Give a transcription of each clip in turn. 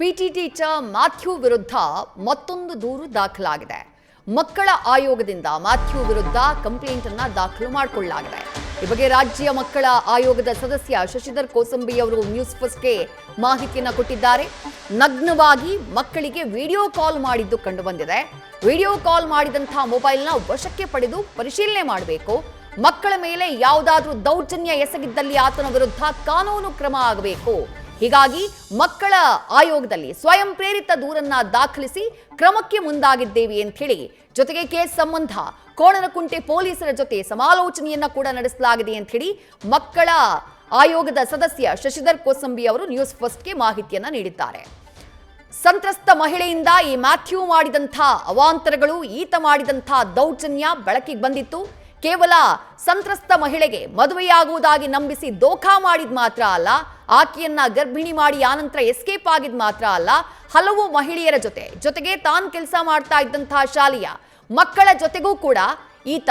PT teacher Matthew ವಿರುದ್ಧ ಮತ್ತೊಂದು ದೂರು ದಾಖಲಾಗಿದೆ. ಮಕ್ಕಳ ಆಯೋಗದಿಂದ ಮ್ಯಾಥ್ಯೂ ವಿರುದ್ಧ ಕಂಪ್ಲೇಂಟ್ ಅನ್ನು ದಾಖಲು ಮಾಡಿಕೊಳ್ಳಲಾಗಿದೆ. ಈ ಬಗ್ಗೆ ರಾಜ್ಯ ಮಕ್ಕಳ ಆಯೋಗದ ಸದಸ್ಯ ಶಶಿಧರ್ ಕೋಸಂಬಿ ಅವರು ನ್ಯೂಸ್ ಫಸ್ಟ್ಗೆ ಮಾಹಿತಿಯನ್ನು ಕೊಟ್ಟಿದ್ದಾರೆ. ನಗ್ನವಾಗಿ ಮಕ್ಕಳಿಗೆ ವಿಡಿಯೋ ಕಾಲ್ ಮಾಡಿದ್ದು ಕಂಡು ಬಂದಿದೆ. ವಿಡಿಯೋ ಕಾಲ್ ಮಾಡಿದಂತಹ ಮೊಬೈಲ್ನ ವಶಕ್ಕೆ ಪಡೆದು ಪರಿಶೀಲನೆ ಮಾಡಬೇಕು. ಮಕ್ಕಳ ಮೇಲೆ ಯಾವುದಾದ್ರೂ ದೌರ್ಜನ್ಯ ಎಸಗಿದ್ದಲ್ಲಿ ಆತನ ವಿರುದ್ಧ ಕಾನೂನು ಕ್ರಮ ಆಗಬೇಕು. ಹೀಗಾಗಿ ಮಕ್ಕಳ ಆಯೋಗದಲ್ಲಿ ಸ್ವಯಂ ಪ್ರೇರಿತ ದೂರನ್ನ ದಾಖಲಿಸಿ ಕ್ರಮಕ್ಕೆ ಮುಂದಾಗಿದ್ದೇವೆ ಅಂತ ಹೇಳಿ, ಜೊತೆಗೆ ಕೇಸ್ ಸಂಬಂಧ ಕೋಣನಕುಂಟೆ ಪೊಲೀಸರ ಜೊತೆ ಸಮಾಲೋಚನೆಯನ್ನ ಕೂಡ ನಡೆಸಲಾಗಿದೆ ಅಂತ ಹೇಳಿ ಮಕ್ಕಳ ಆಯೋಗದ ಸದಸ್ಯ ಶಶಿಧರ್ ಕೋಸಂಬಿ ಅವರು ನ್ಯೂಸ್ ಫಸ್ಟ್ಗೆ ಮಾಹಿತಿಯನ್ನ ನೀಡಿದ್ದಾರೆ. ಸಂತ್ರಸ್ತ ಮಹಿಳೆಯಿಂದ ಈ ಮ್ಯಾಥ್ಯೂ ಮಾಡಿದಂಥ ಅವಾಂತರಗಳು, ಈತ ಮಾಡಿದಂಥ ದೌರ್ಜನ್ಯ ಬೆಳಕಿಗೆ ಬಂದಿತ್ತು. ಕೇವಲ ಸಂತ್ರಸ್ತ ಮಹಿಳೆಗೆ ಮದುವೆಯಾಗುವುದಾಗಿ ನಂಬಿಸಿ ದೋಖಾ ಮಾಡಿದ್ ಮಾತ್ರ ಅಲ್ಲ, ಆಕೆಯನ್ನ ಗರ್ಭಿಣಿ ಮಾಡಿ ಆನಂತರ ಎಸ್ಕೇಪ್ ಆಗಿದ್ ಮಾತ್ರ ಅಲ್ಲ, ಹಲವು ಮಹಿಳೆಯರ ಜೊತೆಗೆ ತಾನು ಕೆಲಸ ಮಾಡ್ತಾ ಇದ್ದಂತಹ ಶಾಲೆಯ ಮಕ್ಕಳ ಜೊತೆಗೂ ಕೂಡ ಈತ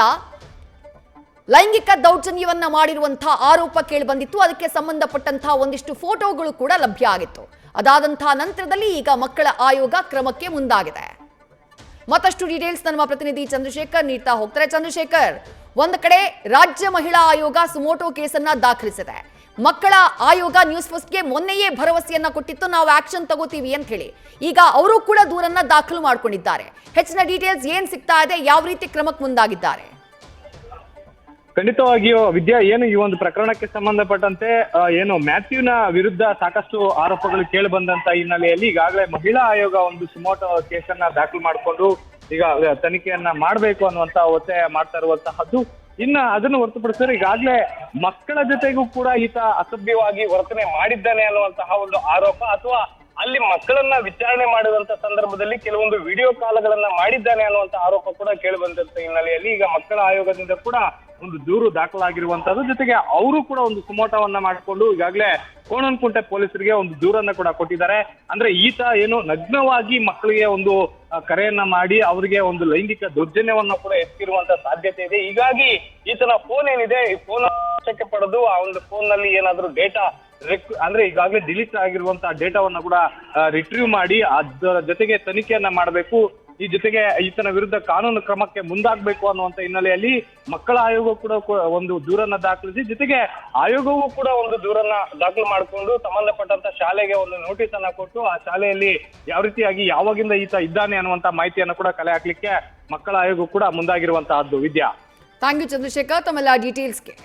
ಲೈಂಗಿಕ ದೌರ್ಜನ್ಯವನ್ನ ಮಾಡಿರುವಂತಹ ಆರೋಪ ಕೇಳಿ ಬಂದಿತ್ತು. ಅದಕ್ಕೆ ಸಂಬಂಧಪಟ್ಟಂತಹ ಒಂದಿಷ್ಟು ಫೋಟೋಗಳು ಕೂಡ ಲಭ್ಯ ಆಗಿತ್ತು. ಅದಾದಂತಹ ನಂತರದಲ್ಲಿ ಈಗ ಮಕ್ಕಳ ಆಯೋಗ ಕ್ರಮಕ್ಕೆ ಮುಂದಾಗಿದೆ. ಮತ್ತಷ್ಟು ಡೀಟೇಲ್ಸ್ ನಮ್ಮ ಪ್ರತಿನಿಧಿ ಚಂದ್ರಶೇಖರ್ ನೀಡ್ತಾ ಹೋಗ್ತಾರೆ. ಚಂದ್ರಶೇಖರ್, ಒಂದು ಕಡೆ ರಾಜ್ಯ ಮಹಿಳಾ ಆಯೋಗ ಸುಮೋಟೋ ಕೇಸನ್ನ ದಾಖಲಿಸಿದೆ. ಮಕ್ಕಳ ಆಯೋಗ ನ್ಯೂಸ್ ಫಸ್ಟ್ಗೆ ಮೊನ್ನೆಯೇ ಭರವಸೆಯನ್ನ ಕೊಟ್ಟಿತ್ತು, ನಾವು ಆಕ್ಷನ್ ತಗೋತೀವಿ ಅಂತ ಹೇಳಿ. ಈಗ ಅವರು ಕೂಡ ದೂರನ್ನ ದಾಖಲು ಮಾಡಿಕೊಂಡಿದ್ದಾರೆ. ಹೆಚ್ಚಿನ ಡೀಟೇಲ್ಸ್ ಏನ್ ಸಿಗ್ತಾ ಇದೆ, ಯಾವ ರೀತಿ ಕ್ರಮಕ್ಕೆ ಮುಂದಾಗಿದ್ದಾರೆ? ಖಂಡಿತವಾಗಿಯೂ ವಿದ್ಯಾ, ಏನು ಈ ಒಂದು ಪ್ರಕರಣಕ್ಕೆ ಸಂಬಂಧಪಟ್ಟಂತೆ ಏನು ಮ್ಯಾಥ್ಯೂನ ವಿರುದ್ಧ ಸಾಕಷ್ಟು ಆರೋಪಗಳು ಕೇಳಿ ಬಂದಂತ ಹಿನ್ನೆಲೆಯಲ್ಲಿ ಈಗಾಗಲೇ ಮಹಿಳಾ ಆಯೋಗ ಒಂದು ಸುಮೋಟೋ ಕೇಸನ್ನ ದಾಖಲು ಮಾಡಿಕೊಂಡು ಈಗ ತನಿಖೆಯನ್ನ ಮಾಡಬೇಕು ಅನ್ನುವಂತ ಒತ್ತಾಯ ಮಾಡ್ತಾ ಇರುವಂತಹದ್ದು. ಇನ್ನ ಅದನ್ನು ಹೊರತುಪಡಿಸಿದ್ರೆ ಈಗಾಗಲೇ ಮಕ್ಕಳ ಜೊತೆಗೂ ಕೂಡ ಈತ ಅಸಭ್ಯವಾಗಿ ವರ್ತನೆ ಮಾಡಿದ್ದಾನೆ ಅನ್ನುವಂತಹ ಒಂದು ಆರೋಪ, ಅಥವಾ ಅಲ್ಲಿ ಮಕ್ಕಳನ್ನ ವಿಚಾರಣೆ ಮಾಡಿದಂತ ಸಂದರ್ಭದಲ್ಲಿ ಕೆಲವೊಂದು ವಿಡಿಯೋ ಕಾಲ್ಗಳನ್ನ ಮಾಡಿದ್ದಾನೆ ಅನ್ನುವಂತ ಆರೋಪ ಕೂಡ ಕೇಳಿ ಬಂದಂತ ಹಿನ್ನೆಲೆಯಲ್ಲಿ ಈಗ ಮಕ್ಕಳ ಆಯೋಗದಿಂದ ಕೂಡ ಒಂದು ದೂರು ದಾಖಲಾಗಿರುವಂತದ್ದು. ಜೊತೆಗೆ ಅವರು ಕೂಡ ಒಂದು ಸುಮೋಟವನ್ನ ಮಾಡಿಕೊಂಡು ಈಗಾಗಲೇ ಕೋಣನಕುಂಟೆ ಪೊಲೀಸರಿಗೆ ಒಂದು ದೂರನ್ನ ಕೂಡ ಕೊಟ್ಟಿದ್ದಾರೆ. ಅಂದ್ರೆ ಈತ ಏನು ನಗ್ನವಾಗಿ ಮಕ್ಕಳಿಗೆ ಒಂದು ಕರೆಯನ್ನ ಮಾಡಿ ಅವರಿಗೆ ಒಂದು ಲೈಂಗಿಕ ದೌರ್ಜನ್ಯವನ್ನ ಕೂಡ ಎತ್ತಿರುವಂತ ಸಾಧ್ಯತೆ ಇದೆ. ಹೀಗಾಗಿ ಈತನ ಫೋನ್ ಏನಿದೆ, ಈ ಫೋನ್ ವಶಕ್ಕೆ ಪಡೆದು ಆ ಒಂದು ಫೋನ್ ನಲ್ಲಿ ಏನಾದ್ರೂ ಡೇಟಾ ಅಂದ್ರೆ ಈಗಾಗಲೇ ಡಿಲೀಟ್ ಆಗಿರುವಂತಹ ಡೇಟಾವನ್ನ ಕೂಡ ರಿಟ್ರೀವ್ ಮಾಡಿ ಅದರ ಜೊತೆಗೆ ತನಿಖೆಯನ್ನ ಮಾಡಬೇಕು. ಈ ಜೊತೆಗೆ ಈತನ ವಿರುದ್ಧ ಕಾನೂನು ಕ್ರಮಕ್ಕೆ ಮುಂದಾಗಬೇಕು ಅನ್ನುವಂತ ಹಿನ್ನೆಲೆಯಲ್ಲಿ ಮಕ್ಕಳ ಆಯೋಗ ಕೂಡ ಒಂದು ದೂರನ್ನ ದಾಖಲಿಸಿ, ಜೊತೆಗೆ ಆಯೋಗವೂ ಕೂಡ ಒಂದು ದೂರನ್ನ ದಾಖಲು ಮಾಡಿಕೊಂಡು ಸಂಬಂಧಪಟ್ಟಂತ ಶಾಲೆಗೆ ಒಂದು ನೋಟಿಸ್ ಅನ್ನ ಕೊಟ್ಟು ಆ ಶಾಲೆಯಲ್ಲಿ ಯಾವ ರೀತಿಯಾಗಿ ಯಾವಾಗಿಂದ ಈತ ಇದ್ದಾನೆ ಅನ್ನುವಂತ ಮಾಹಿತಿಯನ್ನು ಕೂಡ ಕಲೆ ಹಾಕ್ಲಿಕ್ಕೆ ಮಕ್ಕಳ ಆಯೋಗ ಕೂಡ ಮುಂದಾಗಿರುವಂತಹದ್ದು. ವಿದ್ಯಾ, ಥ್ಯಾಂಕ್ ಯು ಚಂದ್ರಶೇಖರ್ ತಮ್ಮೆಲ್ಲ ಡೀಟೇಲ್ಸ್ಗೆ.